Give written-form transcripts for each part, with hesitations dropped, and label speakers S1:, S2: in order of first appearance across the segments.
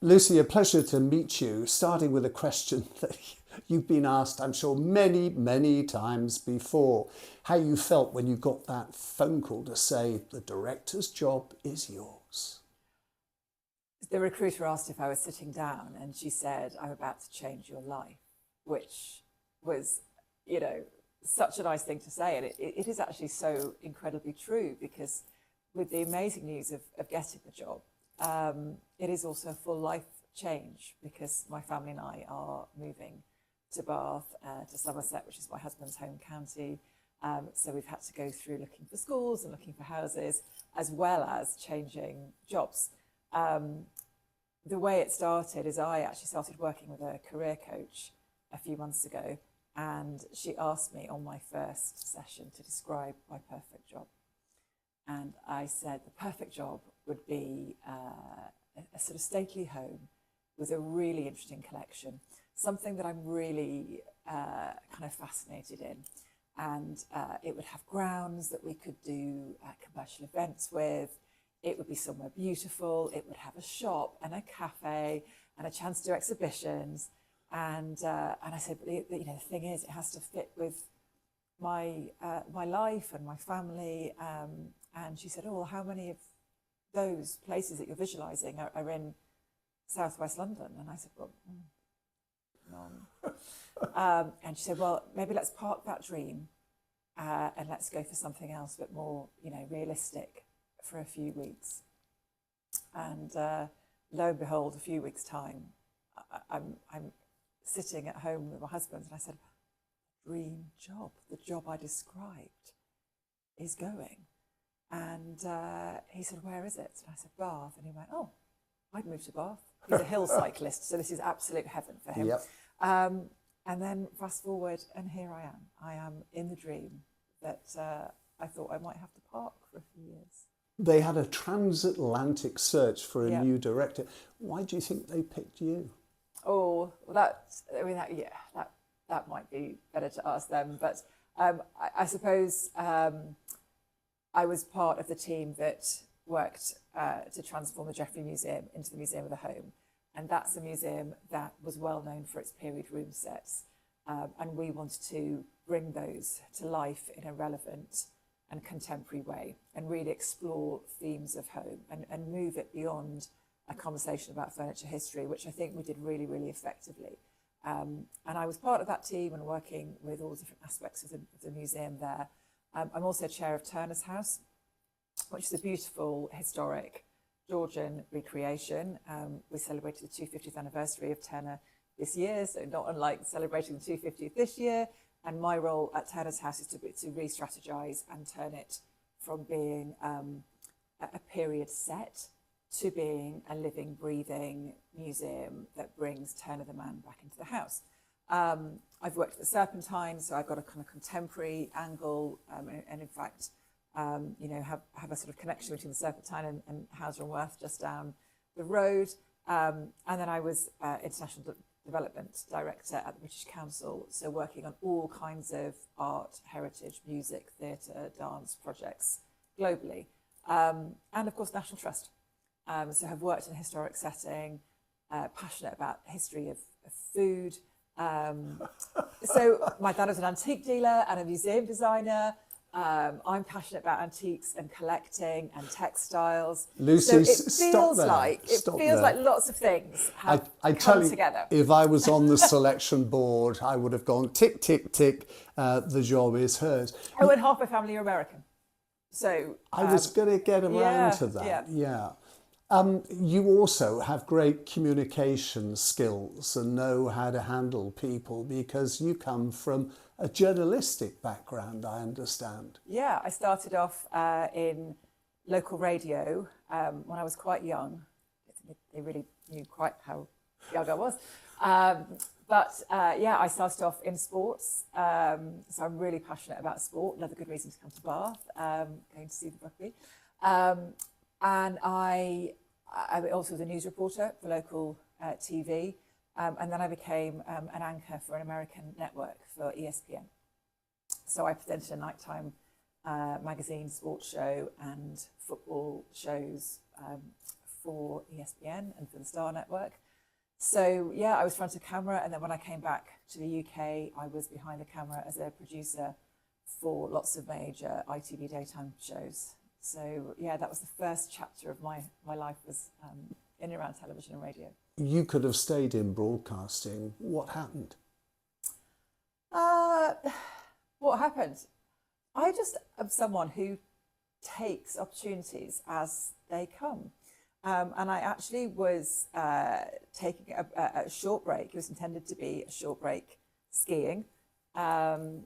S1: Lucy, a pleasure to meet you, starting with a question that you've been asked, I'm sure, many, many times before. How you felt when you got that phone call to say the director's job is yours.
S2: The recruiter asked if I was sitting down, and she said, "I'm about to change your life," which was, you know, such a nice thing to say. And it is actually so incredibly true, because with the amazing news of getting the job, it is also a full life change, because my family and I are moving to Bath, to Somerset, which is my husband's home county. So we've had to go through looking for schools and looking for houses, as well as changing jobs. The way it started is I actually started working with a career coach a few months ago, and she asked me on my first session to describe my perfect job. And I said the perfect job would be a sort of stately home with a really interesting collection, something that I'm really kind of fascinated in. And it would have grounds that we could do commercial events with. It would be somewhere beautiful. It would have a shop and a cafe and a chance to do exhibitions. And I said, but the thing is, it has to fit with my life and my family. And she said, "Oh, well, how many of those places that you're visualising are in southwest London?" And I said, "Well, none." And she said, "Well, maybe let's park that dream and let's go for something else, a bit more, realistic, for a few weeks." And lo and behold, a few weeks' time, I'm sitting at home with my husband, and I said, "Dream job, the job I described is going." And he said, "Where is it?" And I said, "Bath." And he went, "Oh, I'd move to Bath." He's a hill cyclist, so this is absolute heaven for him.
S1: Yep.
S2: And then fast forward, and here I am. I am in the dream that I thought I might have to park for a few years.
S1: They had a transatlantic search for a
S2: Yeah.
S1: new director. Why do you think they picked you?
S2: Oh, well, that might be better to ask them. But I suppose I was part of the team that worked to transform the Jeffrey Museum into the Museum of the Home. And that's a museum that was well known for its period room sets. And we wanted to bring those to life in a relevant and contemporary way, and really explore themes of home and move it beyond a conversation about furniture history, which I think we did really, really effectively. And I was part of that team and working with all the different aspects of the museum there. I'm also chair of Turner's House, which is a beautiful, historic Georgian recreation. We celebrated the 250th anniversary of Turner this year, so not unlike celebrating the 250th this year. And my role at Turner's House is to re-strategise and turn it from being a period set to being a living, breathing museum that brings Turner the man back into the house. I've worked at the Serpentine, so I've got a kind of contemporary angle, and in fact, have a sort of connection between the Serpentine and Hauser and Wirth just down the road. And then I was International Development Director at the British Council, so working on all kinds of art, heritage, music, theatre, dance projects globally. And of course, National Trust. So have worked in a historic setting, passionate about history of food. So my dad was an antique dealer and a museum designer. I'm passionate about antiques and collecting and textiles.
S1: Lucy,
S2: so it feels like lots of things have
S1: I
S2: come
S1: tell you,
S2: together.
S1: if I was on the selection board, I would have gone tick, tick, tick. The job is hers.
S2: Oh, and half my family are American. So
S1: I was going to get around to that. Yeah. You also have great communication skills and know how to handle people, because you come from a journalistic background, I understand.
S2: Yeah, I started off in local radio when I was quite young. I don't think they really knew quite how young I was. But I started off in sports. So I'm really passionate about sport. Another good reason to come to Bath, going to see the rugby. And I also was a news reporter for local TV. And then I became an anchor for an American network for ESPN. So I presented a nighttime magazine, sports show and football shows for ESPN and for the Star Network. So yeah, I was front of camera, and then when I came back to the UK, I was behind the camera as a producer for lots of major ITV daytime shows. So yeah, that was the first chapter of my life, was in and around television and radio.
S1: You could have stayed in broadcasting. What happened?
S2: What happened? I just am someone who takes opportunities as they come. And I actually was taking a short break. It was intended to be a short break skiing and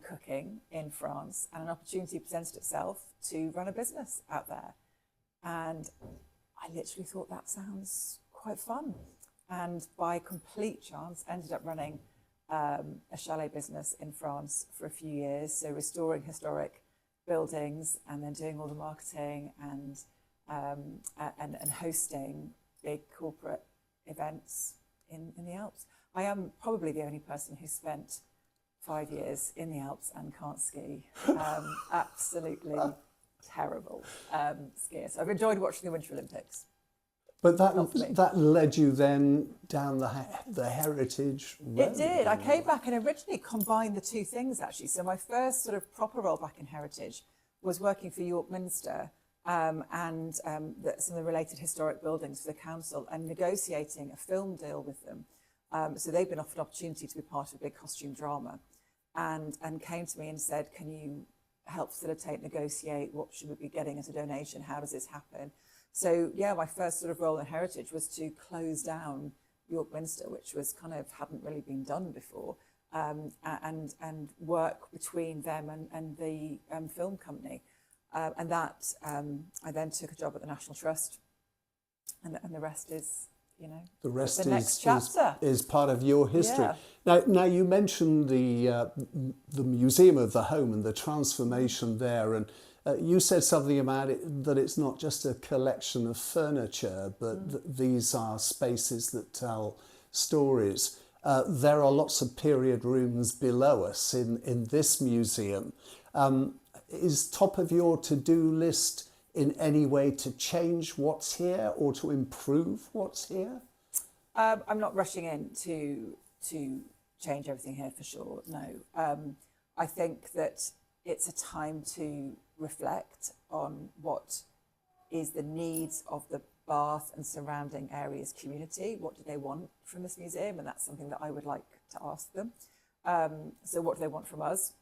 S2: cooking in France. And an opportunity presented itself to run a business out there. And I literally thought, that sounds quite fun. And by complete chance, ended up running a chalet business in France for a few years. So restoring historic buildings and then doing all the marketing and hosting big corporate events in the Alps. I am probably the only person who spent 5 years in the Alps and can't ski. Absolutely terrible skier. So I've enjoyed watching the Winter Olympics.
S1: But that led you then down the heritage road.
S2: It did. I came back and originally combined the two things, actually. So my first sort of proper role back in heritage was working for York Minster and some of the related historic buildings for the council, and negotiating a film deal with them. So they've been offered an opportunity to be part of a big costume drama, and came to me and said, can you help facilitate, negotiate, what should we be getting as a donation? How does this happen? So yeah, my first sort of role in heritage was to close down York Minster, which was kind of hadn't really been done before, and work between them and the film company. And that I then took a job at the National Trust, and the rest is, you know,
S1: the rest
S2: the next chapter
S1: is part of your history. Yeah. Now you mentioned the Museum of the Home and the transformation there, and you said something about it, that it's not just a collection of furniture, but these are spaces that tell stories. There are lots of period rooms below us in this museum. Is top of your to-do list in any way to change what's here or to improve what's here?
S2: I'm not rushing in to change everything here, for sure, no. I think that it's a time to reflect on what is the needs of the Bath and surrounding areas community. What do they want from this museum? And that's something that I would like to ask them. So what do they want from us?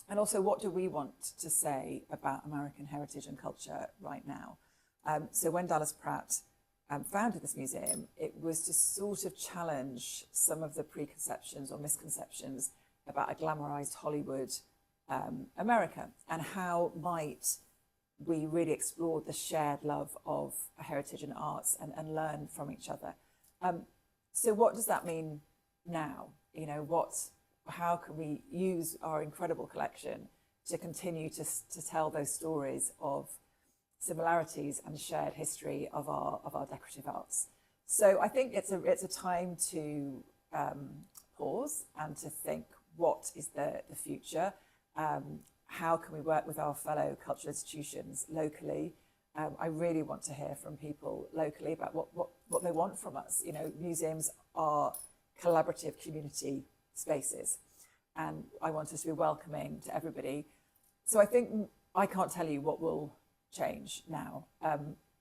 S2: And also, what do we want to say about American heritage and culture right now? So when Dallas Pratt founded this museum, it was to sort of challenge some of the preconceptions or misconceptions about a glamorized Hollywood America, and how might we really explore the shared love of heritage and arts and learn from each other. So what does that mean now? You know, how can we use our incredible collection to continue to tell those stories of similarities and shared history of our decorative arts? So I think it's a time to pause and to think, what is the future? How can we work with our fellow cultural institutions locally? I really want to hear from people locally about what they want from us. You know, museums are collaborative community spaces, and I want us to be welcoming to everybody. So I think I can't tell you what will change now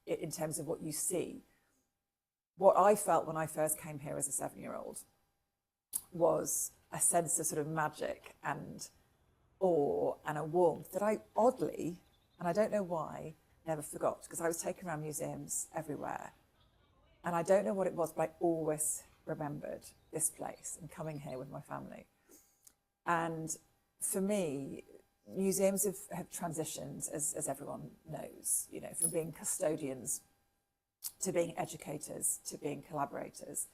S2: in terms of what you see. What I felt when I first came here as a 7-year-old was a sense of sort of magic and awe and a warmth that I oddly, and I don't know why, never forgot, because I was taken around museums everywhere. And I don't know what it was, but I always remembered this place and coming here with my family. And for me, museums have transitioned, as everyone knows, you know, from being custodians to being educators to being collaborators.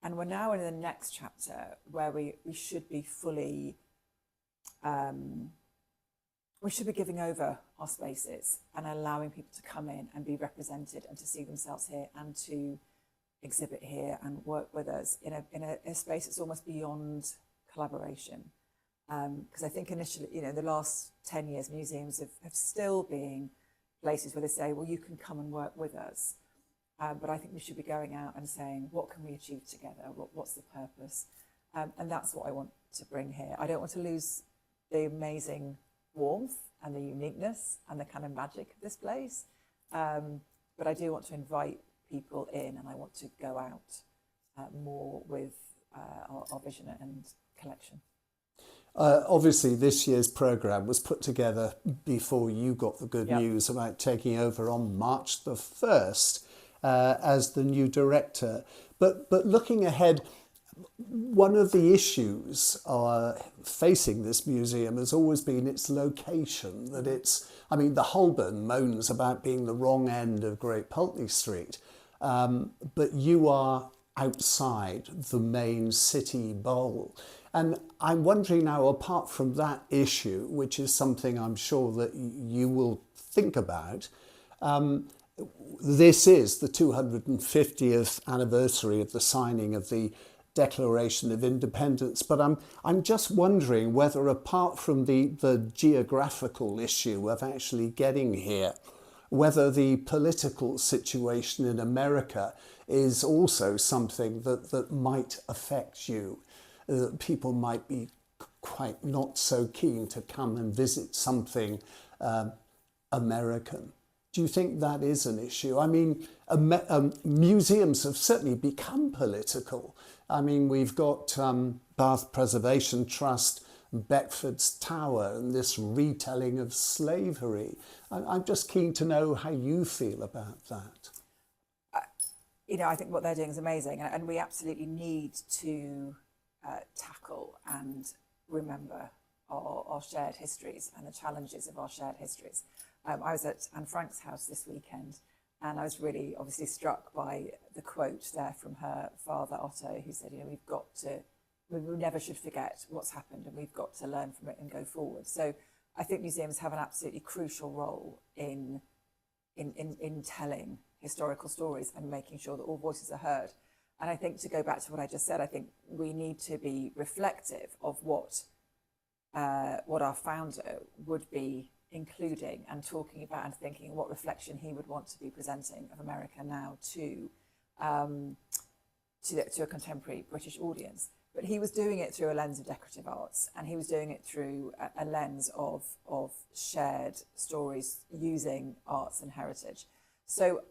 S2: And we're now in the next chapter where we should be fully we should be giving over our spaces and allowing people to come in and be represented and to see themselves here and to exhibit here and work with us in a space that's almost beyond collaboration. Because I think initially, you know, the last 10 years, museums have still been places where they say, well, you can come and work with us. But I think we should be going out and saying, what can we achieve together? What's the purpose? And that's what I want to bring here. I don't want to lose the amazing warmth and the uniqueness and the kind of magic of this place. But I do want to invite people in, and I want to go out more with our vision and collection.
S1: Obviously, this year's programme was put together before you got the good news about taking over on March the 1st as the new director. But looking ahead, one of the issues facing this museum has always been its location, that the Holborn moans about being the wrong end of Great Pulteney Street, but you are outside the main city bowl. And I'm wondering now, apart from that issue, which is something I'm sure that you will think about, this is the 250th anniversary of the signing of the Declaration of Independence, but I'm just wondering whether, apart from the geographical issue of actually getting here, whether the political situation in America is also something that might affect you. People might be quite not so keen to come and visit something American. Do you think that is an issue? I mean, museums have certainly become political. I mean, we've got Bath Preservation Trust, Beckford's Tower, and this retelling of slavery. I'm just keen to know how you feel about that.
S2: I think what they're doing is amazing, and we absolutely need to tackle and remember our shared histories and the challenges of our shared histories. I was at Anne Frank's house this weekend, and I was really obviously struck by the quote there from her father, Otto, who said, we never should forget what's happened, and we've got to learn from it and go forward. So I think museums have an absolutely crucial role in telling historical stories and making sure that all voices are heard. And I think, to go back to what I just said, I think we need to be reflective of what our founder would be including and talking about and thinking what reflection he would want to be presenting of America now to a contemporary British audience. But he was doing it through a lens of decorative arts, and he was doing it through a lens of shared stories using arts and heritage. So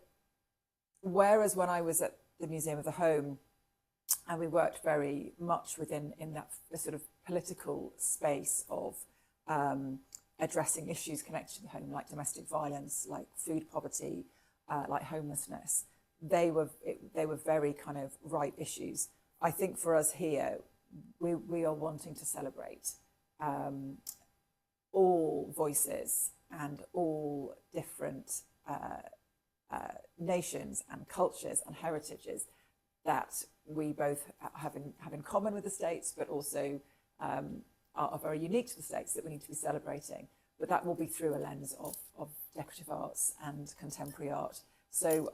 S2: whereas when I was at the Museum of the Home, and we worked very much in that sort of political space of addressing issues connected to the home, like domestic violence, like food poverty, like homelessness, they were very kind of ripe issues. I think for us here, we are wanting to celebrate all voices and all different nations and cultures and heritages that we both have in common with the States, but also are very unique to the States that we need to be celebrating. But that will be through a lens of decorative arts and contemporary art. So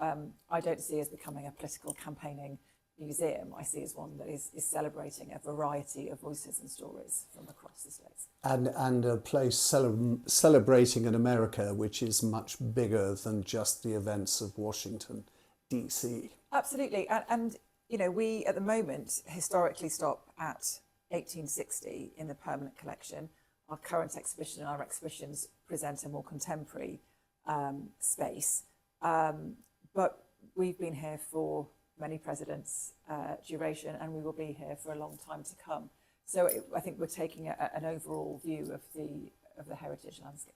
S2: I don't see as becoming a political campaigning museum. I see as one that is celebrating a variety of voices and stories from across the States.
S1: And a place celebrating an America which is much bigger than just the events of Washington, D.C.
S2: Absolutely. And we at the moment historically stop at 1860 in the permanent collection. Our current exhibition and our exhibitions present a more contemporary space. But we've been here for many presidents' duration, and we will be here for a long time to come. So I think we're taking an overall view of the heritage landscape.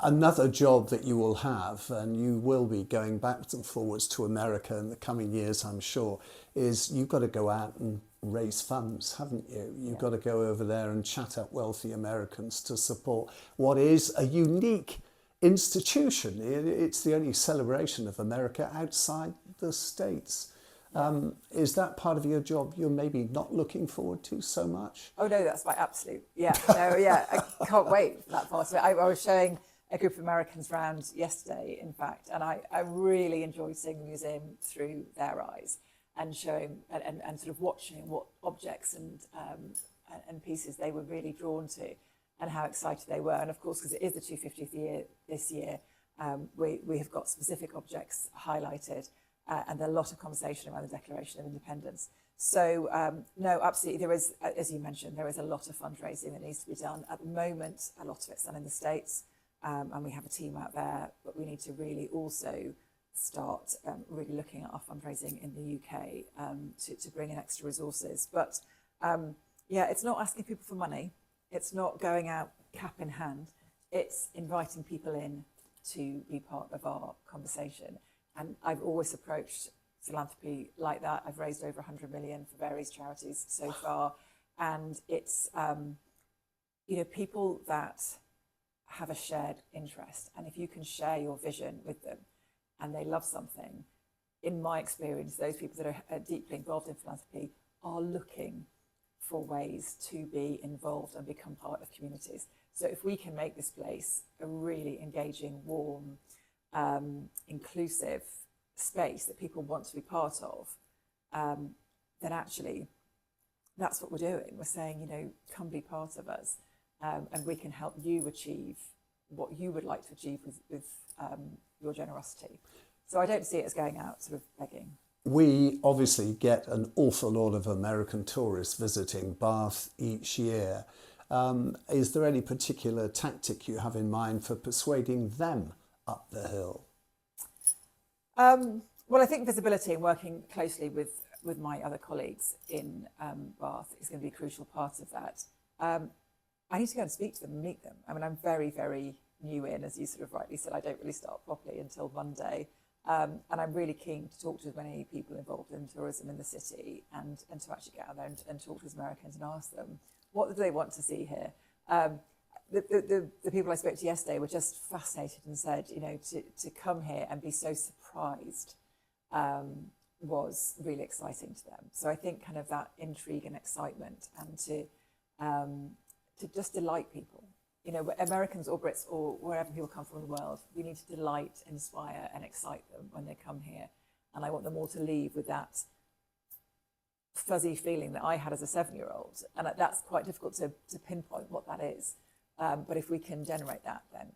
S1: Another job that you will have, and you will be going backwards and forwards to America in the coming years, I'm sure, is you've got to go out and raise funds, haven't you? You've got to go over there and chat up wealthy Americans to support what is a unique institution. It's the only celebration of America outside the States. Is that part of your job you're maybe not looking forward to so much?
S2: Oh no, that's my absolute, I can't wait for that part of it. I was showing a group of Americans around yesterday, in fact, and I really enjoyed seeing the museum through their eyes and showing and sort of watching what objects and pieces they were really drawn to and how excited they were. And of course, because it is the 250th year this year, We have got specific objects highlighted, and a lot of conversation around the Declaration of Independence. So no, absolutely, there is, as you mentioned, there is a lot of fundraising that needs to be done. At the moment, a lot of it's done in the States, and we have a team out there, but we need to really also start really looking at our fundraising in the UK to bring in extra resources. But yeah, it's not asking people for money. It's not going out cap in hand. It's inviting people in to be part of our conversation. And I've always approached philanthropy like that. I've raised over 100 million for various charities so far. And it's, people that have a shared interest. And if you can share your vision with them and they love something, in my experience, those people that are deeply involved in philanthropy are looking for ways to be involved and become part of communities. So if we can make this place a really engaging, warm, inclusive space that people want to be part of, then actually that's what we're doing. We're saying, come be part of us, and we can help you achieve what you would like to achieve with your generosity. So I don't see it as going out sort of begging.
S1: We obviously get an awful lot of American tourists visiting Bath each year. Is there any particular tactic you have in mind for persuading them up the hill?
S2: Well, I think visibility and working closely with my other colleagues in Bath is going to be a crucial part of that. I need to go and speak to them and meet them. I mean, I'm very, very new in, as you sort of rightly said. I don't really start properly until Monday. And I'm really keen to talk to as many people involved in tourism in the city and to actually get out there and talk to as Americans and ask them, what do they want to see here? The people I spoke to yesterday were just fascinated and said, to come here and be so surprised was really exciting to them. So I think kind of that intrigue and excitement and to just delight people. Americans or Brits or wherever people come from in the world, we need to delight, inspire and excite them when they come here. And I want them all to leave with that fuzzy feeling that I had as a 7-year-old. And that's quite difficult to pinpoint what that is. But if we can generate that, then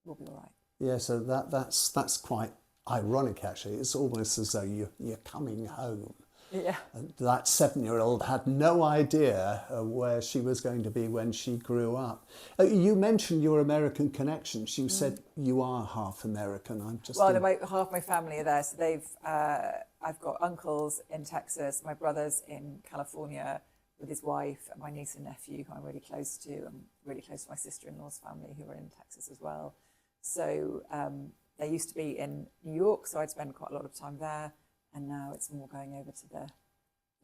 S2: we'll be all right.
S1: Yeah, so that's quite ironic, actually. It's almost as though you're coming home.
S2: Yeah.
S1: That 7-year-old had no idea where she was going to be when she grew up. You mentioned your American connections. You said you are half American.
S2: Half my family are there. So I've got uncles in Texas, my brother's in California with his wife, and my niece and nephew who I'm really close to. I'm really close to my sister-in-law's family who are in Texas as well. So they used to be in New York, so I'd spend quite a lot of time there. And now it's more going over to the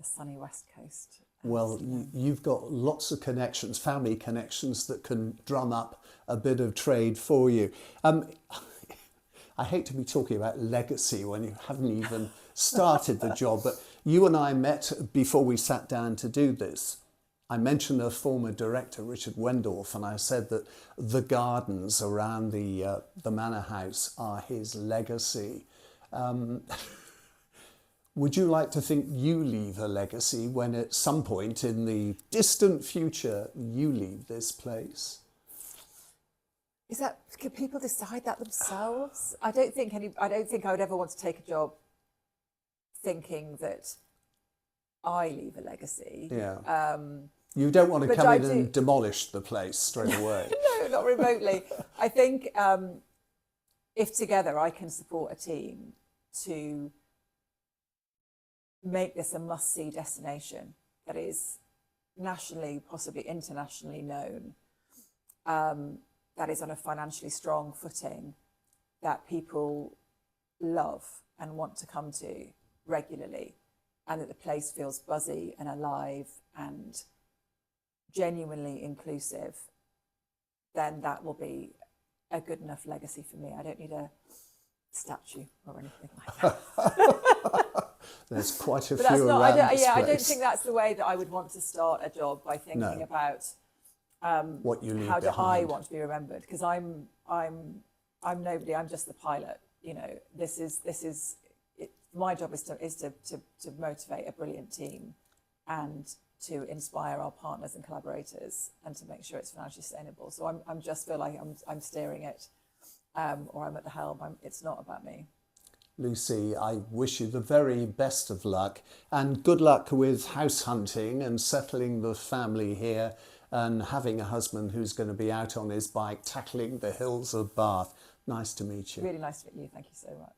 S2: sunny West Coast.
S1: Well, you've got lots of connections, family connections that can drum up a bit of trade for you. I hate to be talking about legacy when you haven't even started the job, but you and I met before we sat down to do this. I mentioned a former director, Richard Wendorf, and I said that the gardens around the manor house are his legacy. Would you like to think you leave a legacy when at some point in the distant future you leave this place?
S2: Can people decide that themselves? I don't think I would ever want to take a job thinking that I leave a legacy.
S1: Yeah. You don't want to come in and demolish the place straight away.
S2: No, not remotely. I think if together I can support a team to make this a must-see destination that is nationally, possibly internationally known, that is on a financially strong footing, that people love and want to come to regularly, and that the place feels buzzy and alive and genuinely inclusive, then that will be a good enough legacy for me. I don't need a statue or anything like that.
S1: There's quite a few around this place.
S2: I don't think that's the way that I would want to start a job, by thinking about
S1: what you leave
S2: how do
S1: behind.
S2: I want to be remembered? Because I'm nobody. I'm just the pilot. This is my job is to motivate a brilliant team and to inspire our partners and collaborators and to make sure it's financially sustainable. So I'm just feel like I'm steering it or I'm at the helm. It's not about me.
S1: Lucy, I wish you the very best of luck, and good luck with house hunting and settling the family here and having a husband who's going to be out on his bike tackling the hills of Bath. Nice to meet you.
S2: Really nice to meet you. Thank you so much.